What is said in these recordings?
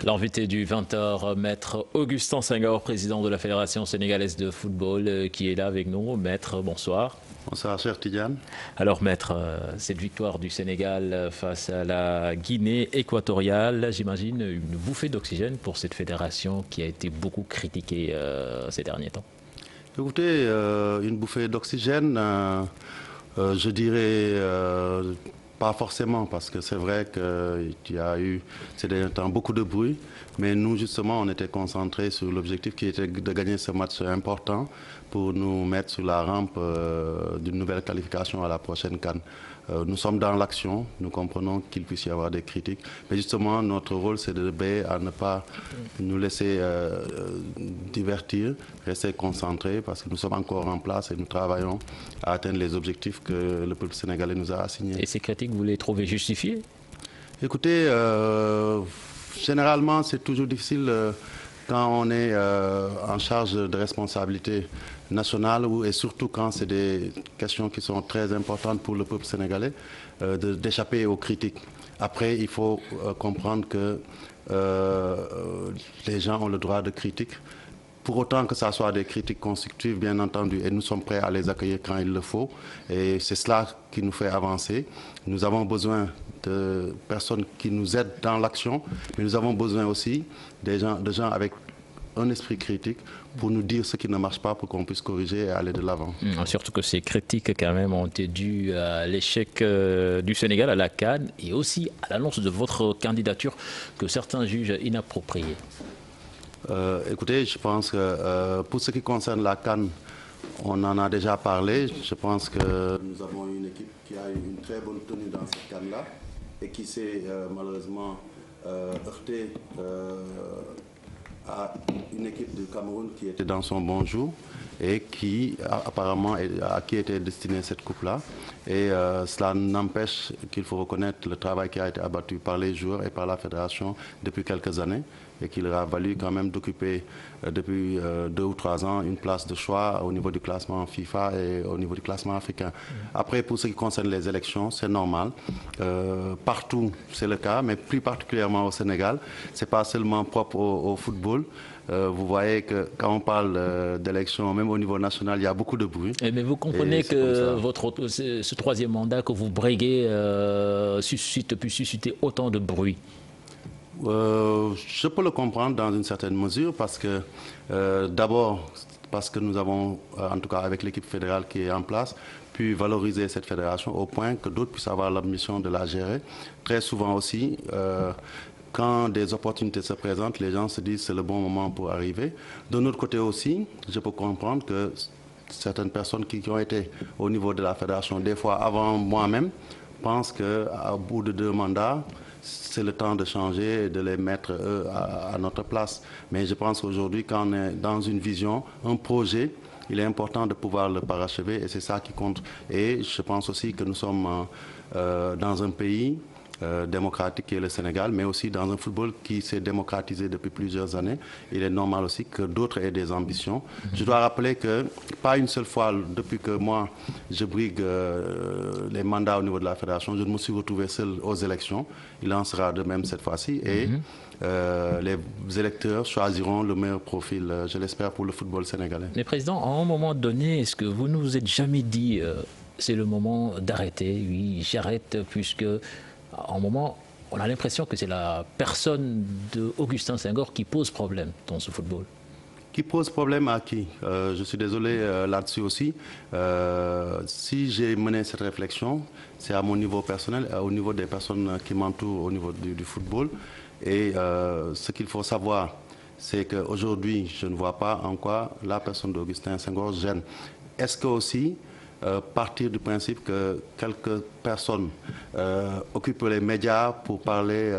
L'invité du 20h, Maître Augustin Senghor, président de la Fédération sénégalaise de football, qui est là avec nous. Maître, bonsoir. Bonsoir, cher Tidiane. Alors, Maître, cette victoire du Sénégal face à la Guinée équatoriale, j'imagine une bouffée d'oxygène pour cette fédération qui a été beaucoup critiquée ces derniers temps. Écoutez, une bouffée d'oxygène, je dirais pas forcément, parce que c'est vrai qu'il y a eu ces derniers temps beaucoup de bruit, mais nous justement on était concentrés sur l'objectif qui était de gagner ce match important pour nous mettre sur la rampe d'une nouvelle qualification à la prochaine CAN. Nous sommes dans l'action, nous comprenons qu'il puisse y avoir des critiques, mais justement notre rôle c'est de veiller à ne pas nous laisser divertir, rester concentrés parce que nous sommes encore en place et nous travaillons à atteindre les objectifs que le peuple sénégalais nous a assignés. Et ces critiques, vous les trouvez justifiées? Écoutez, généralement c'est toujours difficile quand on est en charge de responsabilités nationales et surtout quand c'est des questions qui sont très importantes pour le peuple sénégalais, d'échapper aux critiques. Après, il faut comprendre que les gens ont le droit de critique. Pour autant que ça soit des critiques constructives, bien entendu, et nous sommes prêts à les accueillir quand il le faut. Et c'est cela qui nous fait avancer. Nous avons besoin de personnes qui nous aident dans l'action, mais nous avons besoin aussi de gens avec un esprit critique pour nous dire ce qui ne marche pas pour qu'on puisse corriger et aller de l'avant. Surtout que ces critiques quand même ont été dues à l'échec du Sénégal à la CAN et aussi à l'annonce de votre candidature que certains jugent inappropriée. Écoutez, je pense que pour ce qui concerne la CAN, on en a déjà parlé. Je pense que nous avons une équipe qui a eu une très bonne tenue dans cette CAN-là et qui s'est malheureusement heurtée à une équipe du Cameroun qui était dans son bon jour et qui apparemment à qui était destinée cette coupe-là. Et cela n'empêche qu'il faut reconnaître le travail qui a été abattu par les joueurs et par la fédération depuis quelques années et qu'il leur a valu quand même d'occuper depuis 2 ou 3 ans une place de choix au niveau du classement FIFA et au niveau du classement africain. Après, pour ce qui concerne les élections, c'est normal. Partout, c'est le cas, mais plus particulièrement au Sénégal. Ce n'est pas seulement propre au football. Vous voyez que quand on parle d'élections, même au niveau national, il y a beaucoup de bruit. Mais vous comprenez que ce troisième mandat que vous briguez puisse susciter autant de bruit? Je peux le comprendre dans une certaine mesure parce que d'abord parce que nous avons, en tout cas avec l'équipe fédérale qui est en place, pu valoriser cette fédération au point que d'autres puissent avoir l'ambition de la gérer. Très souvent aussi, quand des opportunités se présentent, les gens se disent que c'est le bon moment pour arriver. De notre côté aussi, je peux comprendre que certaines personnes qui ont été au niveau de la fédération, des fois avant moi-même, pensent qu'au bout de 2 mandats, c'est le temps de changer et de les mettre à notre place. Mais je pense qu'aujourd'hui, quand on est dans une vision, un projet, il est important de pouvoir le parachever et c'est ça qui compte. Et je pense aussi que nous sommes dans un pays démocratique qui est le Sénégal, mais aussi dans un football qui s'est démocratisé depuis plusieurs années. Il est normal aussi que d'autres aient des ambitions. Je dois rappeler que pas une seule fois, depuis que moi je brigue les mandats au niveau de la fédération, je ne me suis retrouvé seul aux élections. Il en sera de même cette fois-ci et les électeurs choisiront le meilleur profil, je l'espère, pour le football sénégalais. Mais Président, à un moment donné, est-ce que vous ne vous êtes jamais dit c'est le moment d'arrêter? Oui, j'arrête puisque à un moment, on a l'impression que c'est la personne d'Augustin Senghor qui pose problème dans ce football. Qui pose problème à qui? Je suis désolé là-dessus aussi. Si j'ai mené cette réflexion, c'est à mon niveau personnel, au niveau des personnes qui m'entourent au niveau du football. Et ce qu'il faut savoir, c'est qu'aujourd'hui, je ne vois pas en quoi la personne d'Augustin Senghor gêne. Est-ce que aussi partir du principe que quelques personnes occupent les médias pour parler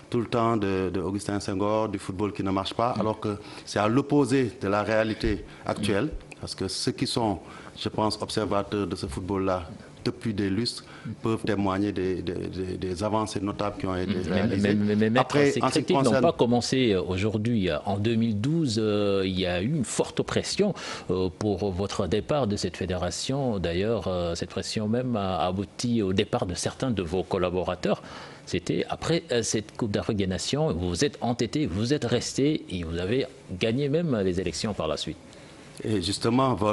tout le temps d'Augustin Senghor, du football qui ne marche pas, alors que c'est à l'opposé de la réalité actuelle, parce que ceux qui sont, je pense, observateurs de ce football-là depuis des lustres, peuvent témoigner des avancées notables qui ont été réalisées. Mais Maître, ces critiques n'ont pas commencé aujourd'hui. En 2012, il y a eu une forte pression pour votre départ de cette fédération. D'ailleurs, cette pression même a abouti au départ de certains de vos collaborateurs. C'était après cette Coupe d'Afrique des Nations, vous vous êtes entêté, vous êtes resté et vous avez gagné même les élections par la suite. Et justement, vous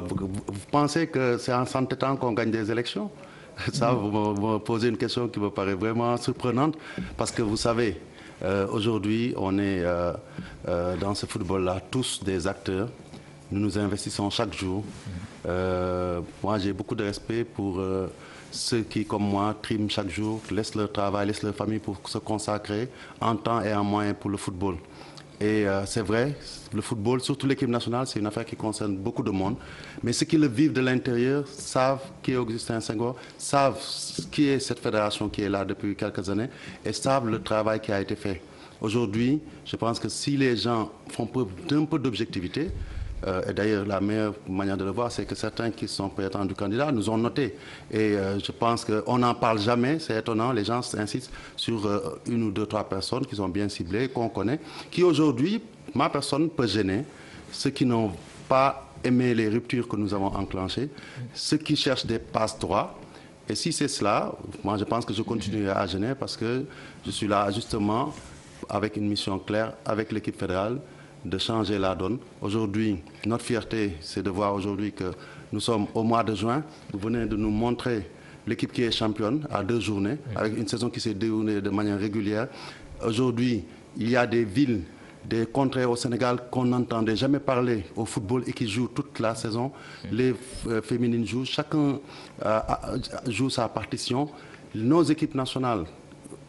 pensez que c'est en s'entêtant qu'on gagne des élections? Ça, vous me posez une question qui me paraît vraiment surprenante, parce que vous savez, aujourd'hui, on est dans ce football-là tous des acteurs. Nous nous investissons chaque jour. Moi, j'ai beaucoup de respect pour ceux qui, comme moi, triment chaque jour, laissent leur travail, laissent leur famille pour se consacrer en temps et en moyens pour le football. Et c'est vrai, le football, surtout l'équipe nationale, c'est une affaire qui concerne beaucoup de monde. Mais ceux qui le vivent de l'intérieur savent qui est Augustin Senghor, savent qui est cette fédération qui est là depuis quelques années et savent le travail qui a été fait. Aujourd'hui, je pense que si les gens font preuve d'un peu d'objectivité, et d'ailleurs, la meilleure manière de le voir, c'est que certains qui sont prétendus candidats nous ont notés. Et je pense qu'on n'en parle jamais, c'est étonnant. Les gens insistent sur une ou deux, trois personnes qui sont bien ciblées, qu'on connaît, qui aujourd'hui, ma personne peut gêner ceux qui n'ont pas aimé les ruptures que nous avons enclenchées, ceux qui cherchent des passe-droits. Et si c'est cela, moi je pense que je continuerai à gêner parce que je suis là justement avec une mission claire, avec l'équipe fédérale, de changer la donne. Aujourd'hui, notre fierté, c'est de voir aujourd'hui que nous sommes au mois de juin. Vous venez de nous montrer l'équipe qui est championne à 2 journées, avec une saison qui s'est déroulée de manière régulière. Aujourd'hui, il y a des villes, des contrées au Sénégal qu'on n'entendait jamais parler au football et qui jouent toute la saison. Les féminines jouent, chacun joue sa partition. Nos équipes nationales,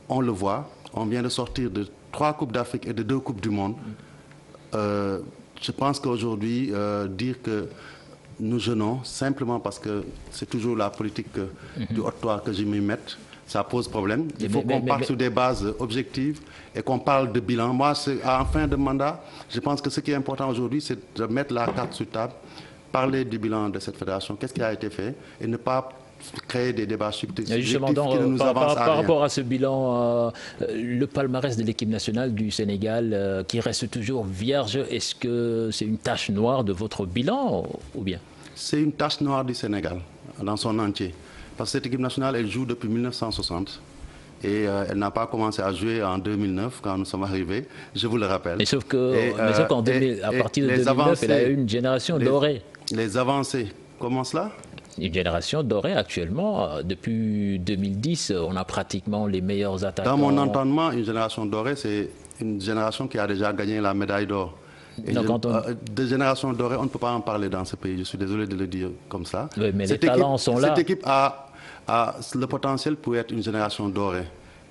on le voit, on vient de sortir de 3 Coupes d'Afrique et de 2 Coupes du Monde. Je pense qu'aujourd'hui, dire que nous jeûnons simplement parce que c'est toujours la politique du haut-toit que je m'y mette, ça pose problème. Il faut qu'on parte sur des bases objectives et qu'on parle de bilan. Moi, en fin de mandat, je pense que ce qui est important aujourd'hui, c'est de mettre la carte sur table, parler du bilan de cette fédération, qu'est-ce qui a été fait, et ne pas créer des débats subjectifs qui ne nous avancent à rien. Par rapport à ce bilan, le palmarès de l'équipe nationale du Sénégal qui reste toujours vierge, est-ce que c'est une tache noire de votre bilan ou bien? C'est une tache noire du Sénégal dans son entier. Parce que cette équipe nationale, elle joue depuis 1960. Et elle n'a pas commencé à jouer en 2009 quand nous sommes arrivés, je vous le rappelle. Mais sauf qu'à partir de 2009, elle a eu une génération dorée. Les avancées, comment cela? Une génération dorée actuellement. Depuis 2010, on a pratiquement les meilleurs attaquants. Dans mon entendement, une génération dorée, c'est une génération qui a déjà gagné la médaille d'or. De génération dorée, on ne peut pas en parler dans ce pays. Je suis désolé de le dire comme ça. Oui, mais les talents sont là. Cette équipe a le potentiel pour être une génération dorée.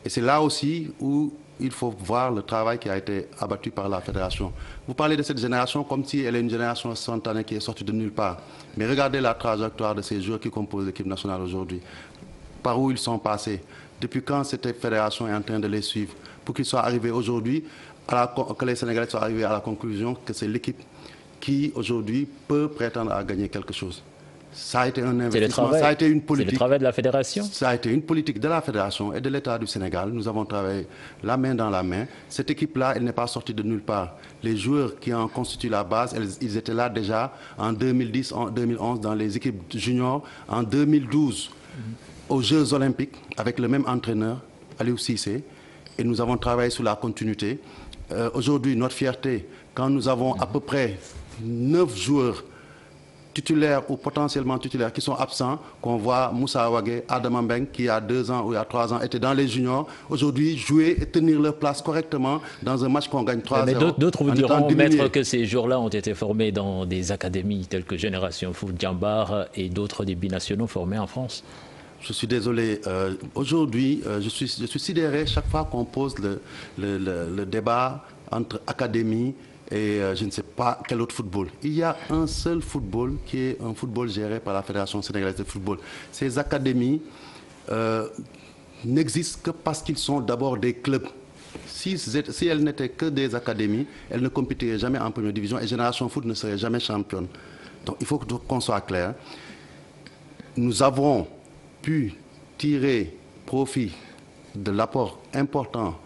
Et c'est là aussi où il faut voir le travail qui a été abattu par la fédération. Vous parlez de cette génération comme si elle est une génération spontanée qui est sortie de nulle part. Mais regardez la trajectoire de ces joueurs qui composent l'équipe nationale aujourd'hui. Par où ils sont passés. Depuis quand cette fédération est en train de les suivre. Pour qu'ils soient arrivés aujourd'hui, que les Sénégalais soient arrivés à la conclusion que c'est l'équipe qui aujourd'hui peut prétendre à gagner quelque chose. Ça a été un investissement, ça a été une politique. C'est le travail de la fédération. Ça a été une politique de la fédération et de l'État du Sénégal. Nous avons travaillé la main dans la main. Cette équipe-là, elle n'est pas sortie de nulle part. Les joueurs qui en constituent la base, ils étaient là déjà en 2010, en 2011 dans les équipes juniors, en 2012 aux Jeux Olympiques avec le même entraîneur, Aliou Cissé, et nous avons travaillé sur la continuité. Aujourd'hui, notre fierté, quand nous avons à peu près 9 joueurs titulaires ou potentiellement titulaires qui sont absents, qu'on voit Moussa Aouagué, Adam Mbeng, qui il y a 2 ans ou il y a 3 ans étaient dans les juniors, aujourd'hui jouer et tenir leur place correctement dans un match qu'on gagne 3-0. Mais d'autres vous diront, maître, que ces joueurs-là ont été formés dans des académies telles que Génération Foot, Djambar et d'autres des binationaux formés en France. Je suis désolé. Aujourd'hui, je suis sidéré chaque fois qu'on pose le débat entre académie et je ne sais pas quel autre football. Il y a un seul football qui est un football géré par la Fédération sénégalaise de football. Ces académies n'existent que parce qu'ils sont d'abord des clubs. Si elles n'étaient que des académies, elles ne compétiraient jamais en première division et Génération Foot ne serait jamais championne. Donc il faut qu'on soit clair. Nous avons pu tirer profit de l'apport important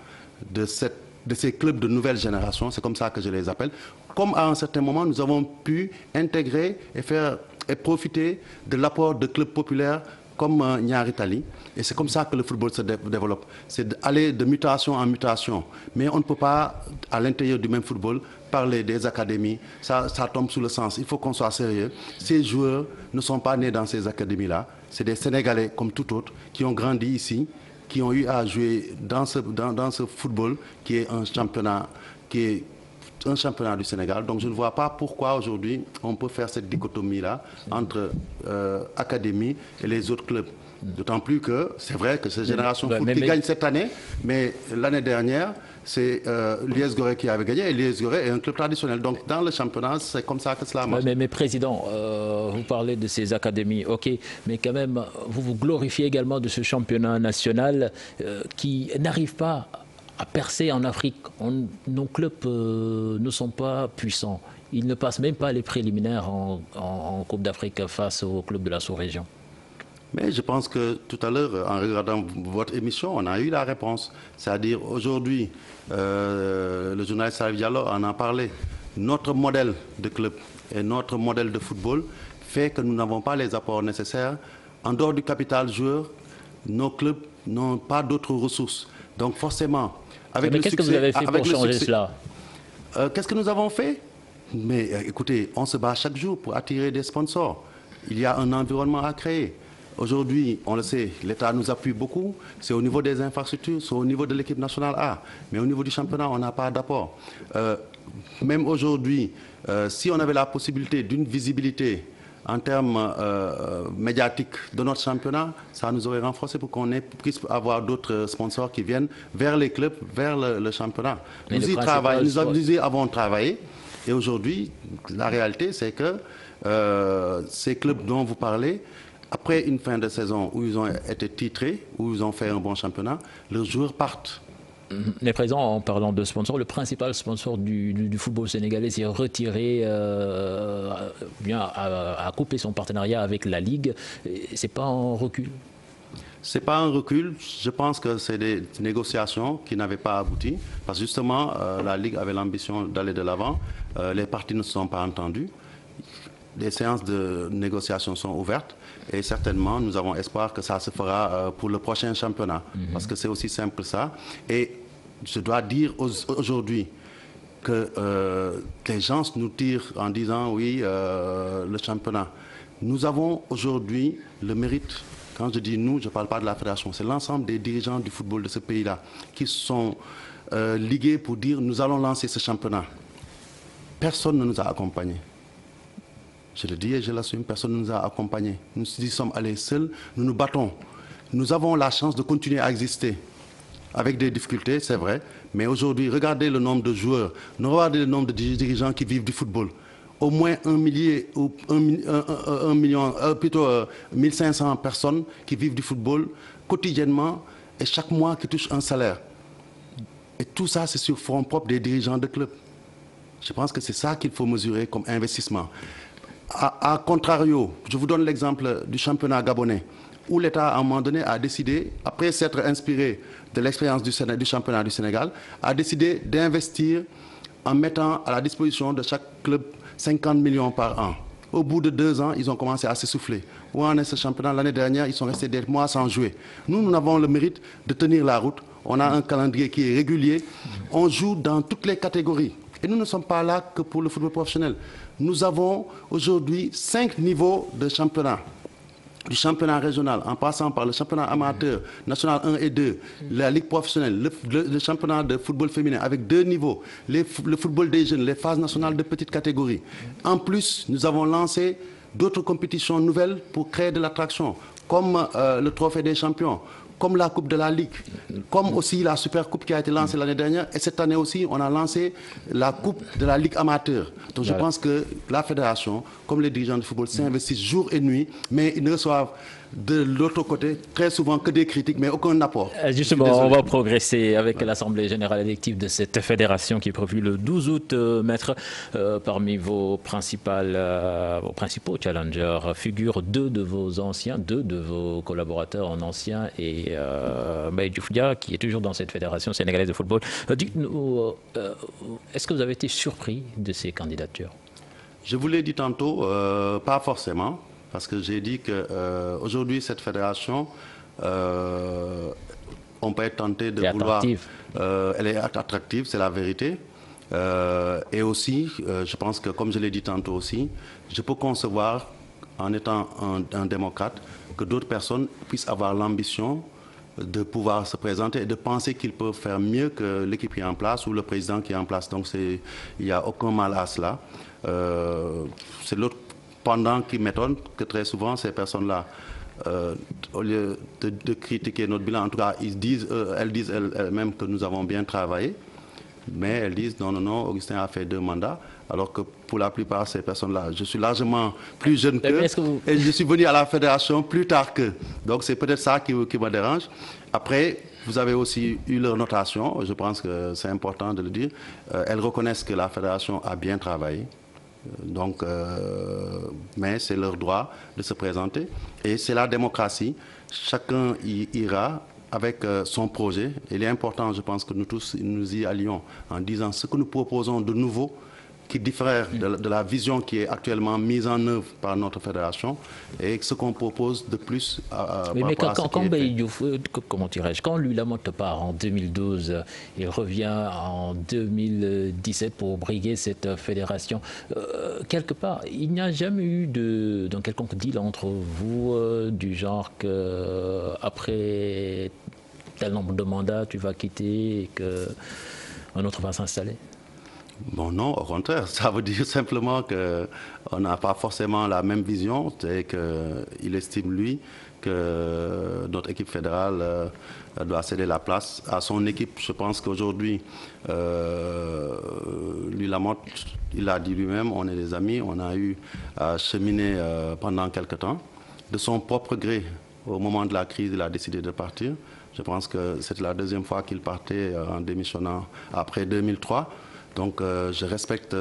de ces clubs de nouvelle génération, c'est comme ça que je les appelle, comme à un certain moment nous avons pu intégrer et profiter de l'apport de clubs populaires comme Niary Tally. Et c'est comme ça que le football se développe. C'est d'aller de mutation en mutation. Mais on ne peut pas, à l'intérieur du même football, parler des académies. Ça tombe sous le sens. Il faut qu'on soit sérieux. Ces joueurs ne sont pas nés dans ces académies-là. C'est des Sénégalais comme tout autre qui ont grandi ici, qui ont eu à jouer dans ce football qui est un championnat du Sénégal. Donc je ne vois pas pourquoi aujourd'hui on peut faire cette dichotomie-là entre académie et les autres clubs. D'autant plus que c'est vrai que c'est Génération Foot qui gagne cette année, mais l'année dernière, c'est l'US Gorée qui avait gagné, et l'US Gorée est un club traditionnel. Donc dans le championnat, c'est comme ça que cela marche. Mais Président, vous parlez de ces académies, ok, mais quand même, vous vous glorifiez également de ce championnat national qui n'arrive pas à percer en Afrique. Nos clubs ne sont pas puissants. Ils ne passent même pas les préliminaires en Coupe d'Afrique face aux clubs de la sous-région. Mais je pense que tout à l'heure, en regardant votre émission, on a eu la réponse. C'est-à-dire aujourd'hui, le journaliste Salif Diallo en a parlé. Notre modèle de club et notre modèle de football fait que nous n'avons pas les apports nécessaires. En dehors du capital joueur, nos clubs n'ont pas d'autres ressources. Donc forcément, avec mais qu'est-ce que vous avez fait pour changer cela? Qu'est-ce que nous avons fait? Mais écoutez, on se bat chaque jour pour attirer des sponsors. Il y a un environnement à créer. Aujourd'hui, on le sait, l'État nous appuie beaucoup. C'est au niveau des infrastructures, c'est au niveau de l'équipe nationale A. Mais au niveau du championnat, on n'a pas d'apport. Même aujourd'hui, si on avait la possibilité d'une visibilité en termes médiatiques de notre championnat, ça nous aurait renforcé pour qu'on puisse avoir d'autres sponsors qui viennent vers les clubs, vers le championnat. Nous y avons travaillé. Et aujourd'hui, la réalité, c'est que ces clubs dont vous parlez, après une fin de saison où ils ont été titrés, où ils ont fait un bon championnat, leurs joueurs partent. Mais présent, en parlant de sponsor, le principal sponsor du football sénégalais s'est retiré, a coupé son partenariat avec la Ligue. C'est pas un recul? C'est pas un recul. Je pense que c'est des négociations qui n'avaient pas abouti. Parce que justement, la Ligue avait l'ambition d'aller de l'avant. Les parties ne se sont pas entendues. Les séances de négociation sont ouvertes. Et certainement, nous avons espoir que ça se fera pour le prochain championnat. Parce que c'est aussi simple que ça. Et je dois dire aujourd'hui que les gens nous tirent en disant oui, le championnat. Nous avons aujourd'hui le mérite, quand je dis nous, je ne parle pas de la fédération, c'est l'ensemble des dirigeants du football de ce pays-là qui sont ligués pour dire nous allons lancer ce championnat. Personne ne nous a accompagnés. Je le dis et je l'assume, personne ne nous a accompagnés. Nous y sommes allés seuls, nous nous battons. Nous avons la chance de continuer à exister. Avec des difficultés, c'est vrai. Mais aujourd'hui, regardez le nombre de joueurs, regardez le nombre de dirigeants qui vivent du football. Au moins 1500 personnes qui vivent du football quotidiennement et chaque mois qui touchent un salaire. Et tout ça, c'est sur fonds propres des dirigeants de clubs. Je pense que c'est ça qu'il faut mesurer comme investissement. A contrario, je vous donne l'exemple du championnat gabonais, où l'État, à un moment donné, a décidé, après s'être inspiré de l'expérience du championnat du Sénégal, a décidé d'investir en mettant à la disposition de chaque club 50 millions par an. Au bout de 2 ans, ils ont commencé à s'essouffler. Où en est ce championnat? L'année dernière, ils sont restés des mois sans jouer. Nous avons le mérite de tenir la route. On a un calendrier qui est régulier. On joue dans toutes les catégories. Et nous ne sommes pas là que pour le football professionnel. Nous avons aujourd'hui 5 niveaux de championnat. Du championnat régional, en passant par le championnat amateur, national 1 et 2, la ligue professionnelle, le championnat de football féminin avec 2 niveaux, le football des jeunes, les phases nationales de petites catégories. En plus, nous avons lancé d'autres compétitions nouvelles pour créer de l'attraction, comme le trophée des champions, comme la Coupe de la Ligue, comme aussi la Super Coupe qui a été lancée l'année dernière. Et cette année aussi, on a lancé la Coupe de la Ligue amateur. Donc je pense que la fédération, comme les dirigeants de football, s'investissent jour et nuit, mais ils ne reçoivent de l'autre côté très souvent que des critiques, mais aucun apport. Justement, on va progresser avec l'Assemblée générale élective de cette fédération qui est prévue le 12 août. Maître, parmi vos principaux challengers figurent deux de vos collaborateurs en ancien et Mbaye Diouf Dia, qui est toujours dans cette fédération sénégalaise de football. Dites-nous, est-ce que vous avez été surpris de ces candidatures? Je vous l'ai dit tantôt, pas forcément. Parce que j'ai dit qu'aujourd'hui, cette fédération, on peut être tenté de vouloir... elle est attractive, c'est la vérité. Et aussi, je pense que, comme je l'ai dit tantôt aussi, je peux concevoir, en étant un démocrate, que d'autres personnes puissent avoir l'ambition de pouvoir se présenter et de penser qu'ils peuvent faire mieux que l'équipe qui est en place ou le président qui est en place. Donc, il n'y a aucun mal à cela. C'est l'autre pendant qui m'étonne que très souvent ces personnes-là, au lieu de critiquer notre bilan, en tout cas, elles disent elles-mêmes que nous avons bien travaillé, mais elles disent non, Augustin a fait 2 mandats, alors que pour la plupart de ces personnes-là, je suis largement plus jeune qu'eux et je suis venu à la fédération plus tard qu'eux. Donc c'est peut-être ça qui me dérange. Après, vous avez aussi eu leur notation, je pense que c'est important de le dire. Elles reconnaissent que la fédération a bien travaillé. Donc, mais c'est leur droit de se présenter. Et c'est la démocratie. Chacun y ira avec son projet. Il est important, je pense, que nous tous nous y allions en disant ce que nous proposons de nouveau, qui diffère de la vision qui est actuellement mise en œuvre par notre fédération et ce qu'on propose de plus mais quand Mbaye Diouf, comment dirais-je, quand Louis Lamotte part en 2012, il revient en 2017 pour briguer cette fédération, quelque part, il n'y a jamais eu d'un quelconque deal entre vous du genre qu'après tel nombre de mandats, tu vas quitter et qu'un autre va s'installer? Bon, non, au contraire, ça veut dire simplement qu'on n'a pas forcément la même vision et qu'il estime, lui, que notre équipe fédérale doit céder la place à son équipe. Je pense qu'aujourd'hui, Louis Lamotte, il l'a dit lui-même, on est des amis, on a eu à cheminer pendant quelque temps. De son propre gré, au moment de la crise, il a décidé de partir. Je pense que c'était la 2e fois qu'il partait en démissionnant après 2003. Donc je respecte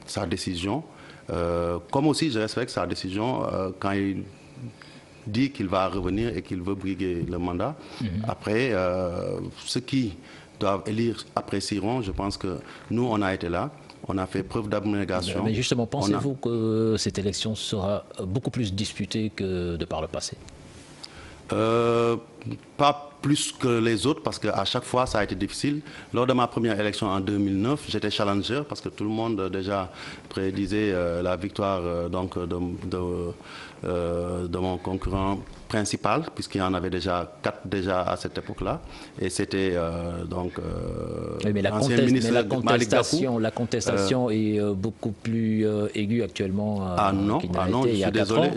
sa décision, comme aussi je respecte sa décision quand il dit qu'il va revenir et qu'il veut briguer le mandat. Après, ceux qui doivent élire apprécieront. Je pense que nous, on a été là, on a fait preuve d'abnégation. Mais justement, pensez-vous que cette élection sera beaucoup plus disputée que de par le passé? Pas plus que les autres, parce qu'à chaque fois, ça a été difficile. Lors de ma première élection en 2009, j'étais challenger, parce que tout le monde déjà prédisait la victoire de mon concurrent principal, puisqu'il y en avait déjà 4 déjà à cette époque-là. Et c'était oui, mais la contestation est beaucoup plus aiguë actuellement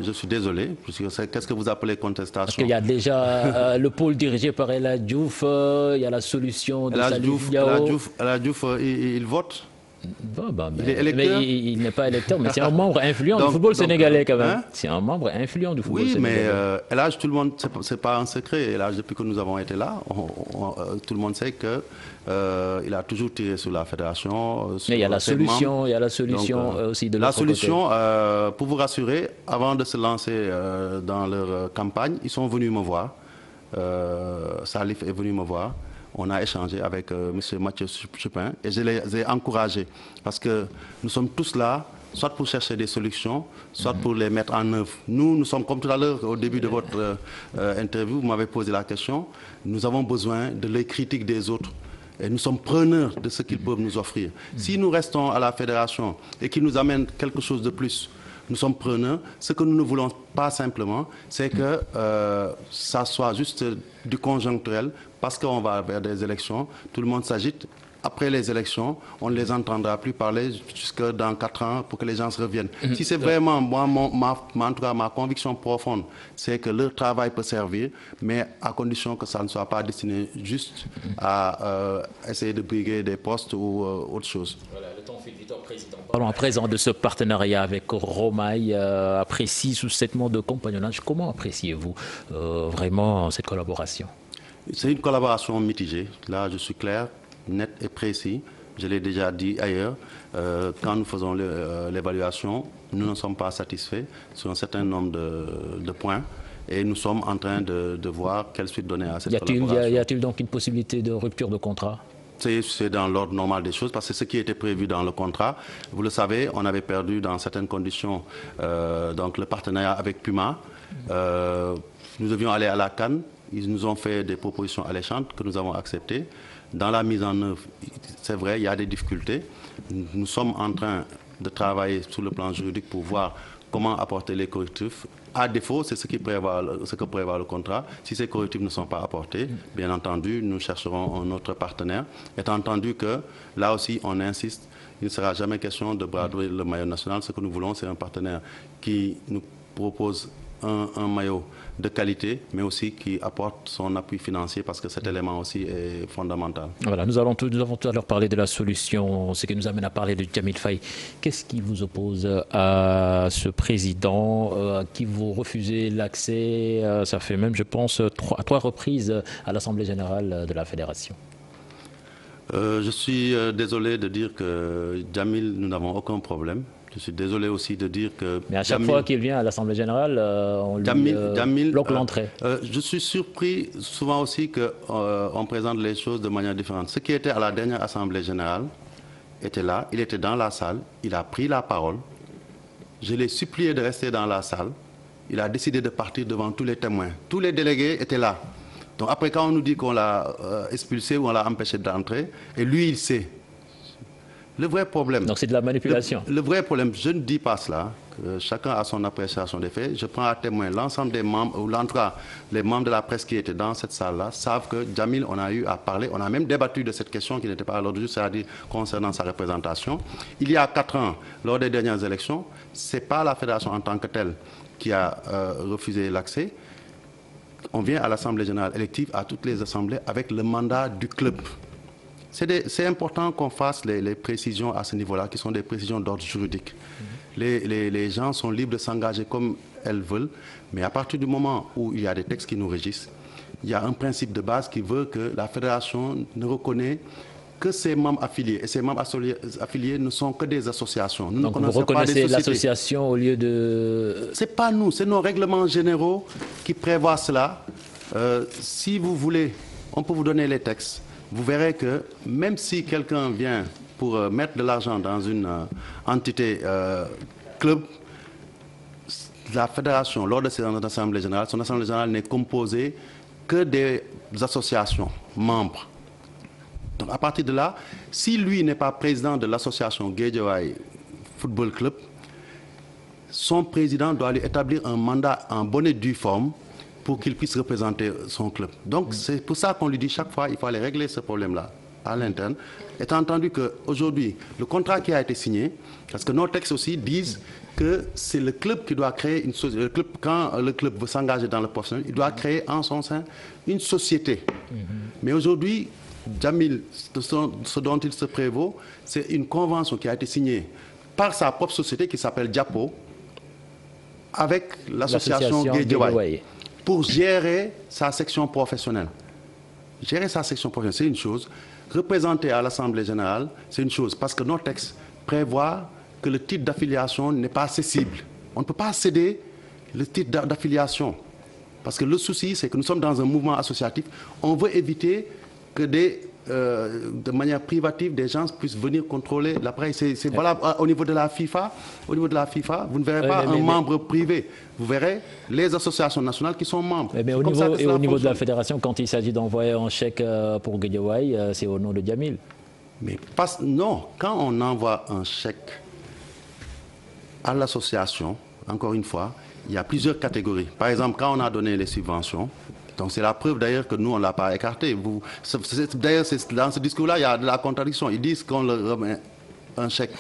je suis désolé. Qu'est-ce que vous appelez contestation? Parce qu'il y a déjà le pôle dirigé par El Hadj Diouf, il y a la solution de Salif Diao. El Hadj Diouf, il vote. Il est électeur. Mais il n'est pas électeur, mais c'est un membre influent du football sénégalais quand même. Hein? C'est un membre influent du football sénégalais. Oui, mais El Hadj, tout le monde, c'est pas un secret. El Hadj, depuis que nous avons été là, tout le monde sait que il a toujours tiré sur la fédération. Mais il y a la solution, aussi de l'autre côté. La solution, pour vous rassurer, avant de se lancer dans leur campagne, ils sont venus me voir. Salif est venu me voir. On a échangé avec M. Mathieu Chupin et je les ai encouragés parce que nous sommes tous là, soit pour chercher des solutions, soit pour les mettre en œuvre. Nous sommes, comme tout à l'heure, au début de votre interview, vous m'avez posé la question, nous avons besoin de les critiques des autres. Et nous sommes preneurs de ce qu'ils peuvent nous offrir. Si nous restons à la fédération et qu'ils nous amènent quelque chose de plus, nous sommes preneurs. Ce que nous ne voulons pas simplement, c'est que ça soit juste du conjoncturel, parce qu'on va vers des élections, tout le monde s'agite après les élections, on ne les entendra plus parler jusque dans 4 ans pour que les gens se reviennent. Si c'est vraiment, moi, en tout cas, ma conviction profonde, c'est que leur travail peut servir, mais à condition que ça ne soit pas destiné juste à essayer de briguer des postes ou autre chose. Voilà, le temps file vite, président. Parlons à présent de ce partenariat avec Romaille. Après 6 ou 7 mois de compagnonnage, comment appréciez-vous vraiment cette collaboration? C'est une collaboration mitigée. Là, je suis clair, net et précis. Je l'ai déjà dit ailleurs. Quand nous faisons l'évaluation, nous ne sommes pas satisfaits sur un certain nombre de points. Et nous sommes en train de voir quelle suite donner à cette collaboration. Y a-t-il donc une possibilité de rupture de contrat? C'est dans l'ordre normal des choses parce que c'est ce qui était prévu dans le contrat. Vous le savez, on avait perdu dans certaines conditions donc le partenariat avec Puma. Nous devions aller à la CAN. Ils nous ont fait des propositions alléchantes que nous avons acceptées. Dans la mise en œuvre, c'est vrai, il y a des difficultés. Nous sommes en train de travailler sur le plan juridique pour voir comment apporter les correctifs. À défaut, c'est ce que prévoit le contrat. Si ces correctifs ne sont pas apportés, bien entendu, nous chercherons un autre partenaire. Étant entendu que, là aussi, on insiste, il ne sera jamais question de brader le maillot national. Ce que nous voulons, c'est un partenaire qui nous propose un maillot de qualité, mais aussi qui apporte son appui financier parce que cet élément aussi est fondamental. Voilà, nous avons tout à l'heure parlé de la solution, ce qui nous amène à parler de Djamil Faye. Qu'est-ce qui vous oppose à ce président à qui vous refusez l'accès, ça fait même, je pense, à 3 reprises à l'Assemblée générale de la Fédération? Je suis désolé de dire que Djamil, nous n'avons aucun problème. Je suis désolé aussi de dire que... Mais à chaque fois qu'il vient à l'Assemblée générale, on lui bloque l'entrée. Je suis surpris souvent aussi qu'on présente les choses de manière différente. Ce qui était à la dernière Assemblée générale était là, il était dans la salle, il a pris la parole. Je l'ai supplié de rester dans la salle. Il a décidé de partir devant tous les témoins. Tous les délégués étaient là. Donc après, quand on nous dit qu'on l'a expulsé ou on l'a empêché d'entrer, et lui, il sait. Le vrai problème... Donc c'est de la manipulation. Le vrai problème, je ne dis pas cela, que chacun a son appréciation des faits. Je prends à témoin l'ensemble des membres, ou en tout cas les membres de la presse qui étaient dans cette salle-là, savent que Djamil, on a eu à parler, on a même débattu de cette question qui n'était pas à l'ordre du jour, c'est-à-dire concernant sa représentation. Il y a 4 ans, lors des dernières élections, ce n'est pas la fédération en tant que telle qui a refusé l'accès. On vient à l'Assemblée générale élective, à toutes les assemblées, avec le mandat du club. C'est important qu'on fasse les précisions à ce niveau-là, qui sont des précisions d'ordre juridique. Les gens sont libres de s'engager comme elles veulent, mais à partir du moment où il y a des textes qui nous régissent, il y a un principe de base qui veut que la fédération ne reconnaît que ses membres affiliés. Et ces membres affiliés ne sont que des associations. Nous Donc vous reconnaissez l'association au lieu de... Ce n'est pas nous, c'est nos règlements généraux qui prévoient cela. Si vous voulez, on peut vous donner les textes. Vous verrez que même si quelqu'un vient pour mettre de l'argent dans une entité club, la fédération, lors de son assemblée générale n'est composée que des associations membres. Donc à partir de là, si lui n'est pas président de l'association Guédiawaye Football Club, son président doit lui établir un mandat en bonne et due forme pour qu'il puisse représenter son club. Donc c'est pour ça qu'on lui dit chaque fois, il faut aller régler ce problème-là à l'interne. Étant entendu qu'aujourd'hui, le contrat qui a été signé, parce que nos textes aussi disent que c'est le club qui doit créer une société. Quand le club veut s'engager dans le professionnel, il doit créer en son sein une société. Mais aujourd'hui, Djamil, ce dont il se prévaut, c'est une convention qui a été signée par sa propre société qui s'appelle Diapo, avec l'association Guédiawaye, pour gérer sa section professionnelle. Gérer sa section professionnelle, c'est une chose. Représenter à l'Assemblée générale, c'est une chose. Parce que nos textes prévoient que le titre d'affiliation n'est pas cessible. On ne peut pas céder le titre d'affiliation. Parce que le souci, c'est que nous sommes dans un mouvement associatif. On veut éviter que de manière privative, des gens puissent venir contrôler l'appareil. C'est valable au niveau de la FIFA. Au niveau de la FIFA, vous ne verrez pas un membre privé. Vous verrez les associations nationales qui sont membres. Mais au niveau de la fédération, quand il s'agit d'envoyer un chèque pour Guédiawaye, c'est au nom de Djamil. Mais non, quand on envoie un chèque à l'association, encore une fois, il y a plusieurs catégories. Par exemple, quand on a donné les subventions, Donc c'est la preuve d'ailleurs que nous, on ne l'a pas écarté. D'ailleurs, dans ce discours-là, il y a de la contradiction. Ils disent qu'on leur remet un chèque.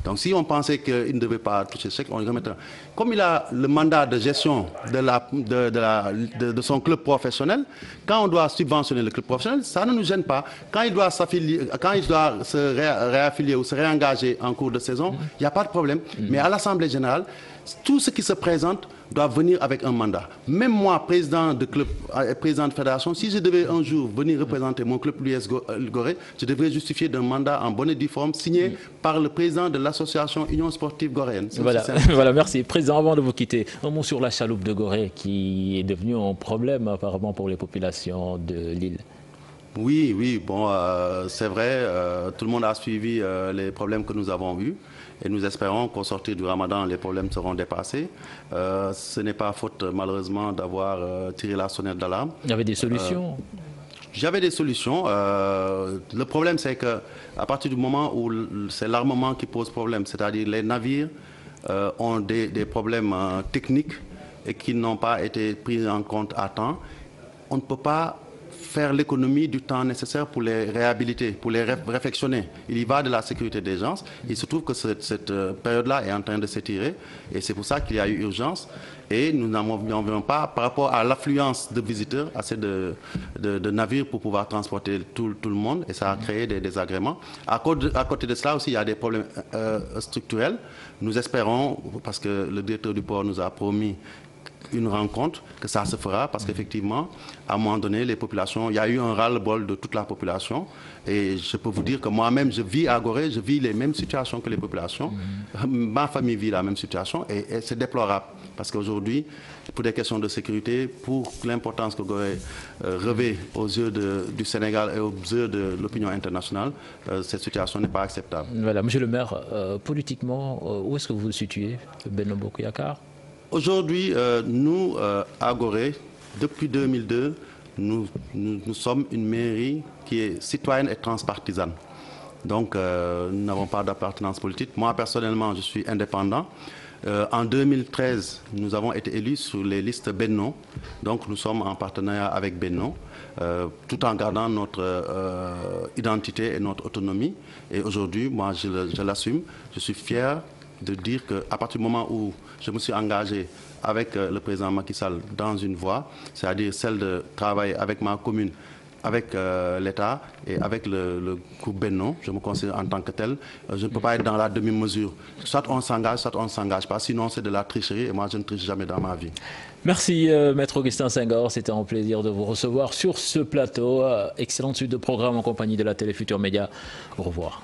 Donc si on pensait qu'il ne devait pas toucher ce chèque, on lui remettra. Comme il a le mandat de gestion de son club professionnel, quand on doit subventionner le club professionnel, ça ne nous gêne pas. Quand il doit se réaffilier ou se réengager en cours de saison, il n'y a pas de problème. Mais à l'Assemblée générale, tout ce qui se présente doit venir avec un mandat. Même moi, président de club, président de fédération, si je devais un jour venir représenter mon club l'US Gorée, je devrais justifier d'un mandat en bonne et due forme signé par le président de l'association Union Sportive Goréenne. Voilà, voilà, merci. Président, avant de vous quitter, un mot sur la chaloupe de Gorée qui est devenue un problème apparemment pour les populations de l'île. Oui, oui, bon, c'est vrai, tout le monde a suivi les problèmes que nous avons eus. Et nous espérons qu'au sortir du Ramadan, les problèmes seront dépassés. Ce n'est pas faute, malheureusement, d'avoir tiré la sonnette d'alarme. Il y avait des solutions J'avais des solutions. Le problème, c'est qu'à partir du moment où c'est l'armement qui pose problème, c'est-à-dire les navires ont des problèmes techniques et qui n'ont pas été pris en compte à temps, on ne peut pas faire l'économie du temps nécessaire pour les réhabiliter, pour les réfectionner. Il y va de la sécurité des gens. Il se trouve que cette période-là est en train de s'étirer et c'est pour ça qu'il y a eu urgence. Et nous n'en venons pas par rapport à l'affluence de visiteurs, assez de navires pour pouvoir transporter tout le monde et ça a créé des désagréments. À côté de cela aussi, il y a des problèmes structurels. Nous espérons, parce que le directeur du port nous a promis une rencontre, que ça se fera parce qu'effectivement, à un moment donné, les populations, il y a eu un ras-le-bol de toute la population et je peux vous dire que moi-même, je vis à Gorée, je vis les mêmes situations que les populations. Ma famille vit la même situation et c'est déplorable parce qu'aujourd'hui, pour des questions de sécurité, pour l'importance que Gorée revêt aux yeux du Sénégal et aux yeux de l'opinion internationale, cette situation n'est pas acceptable. Voilà, monsieur le maire, politiquement, où est-ce que vous vous situez, Benno Bokk Yakaar? Aujourd'hui, nous, à Gorée, depuis 2002, nous sommes une mairie qui est citoyenne et transpartisane. Donc, nous n'avons pas d'appartenance politique. Moi, personnellement, je suis indépendant. En 2013, nous avons été élus sur les listes Benno. Donc, nous sommes en partenariat avec Benno, tout en gardant notre identité et notre autonomie. Et aujourd'hui, moi, je l'assume. Je suis fier de dire qu'à partir du moment où je me suis engagé avec le président Macky Sall dans une voie, c'est-à-dire celle de travailler avec ma commune, avec l'État et avec le groupe Benno, je me considère en tant que tel, je ne peux pas être dans la demi-mesure. Soit on ne s'engage pas, sinon c'est de la tricherie et moi je ne triche jamais dans ma vie. Merci Maître Augustin Senghor, c'était un plaisir de vous recevoir sur ce plateau. Excellente suite de programme en compagnie de la Télé Futurs Médias. Au revoir.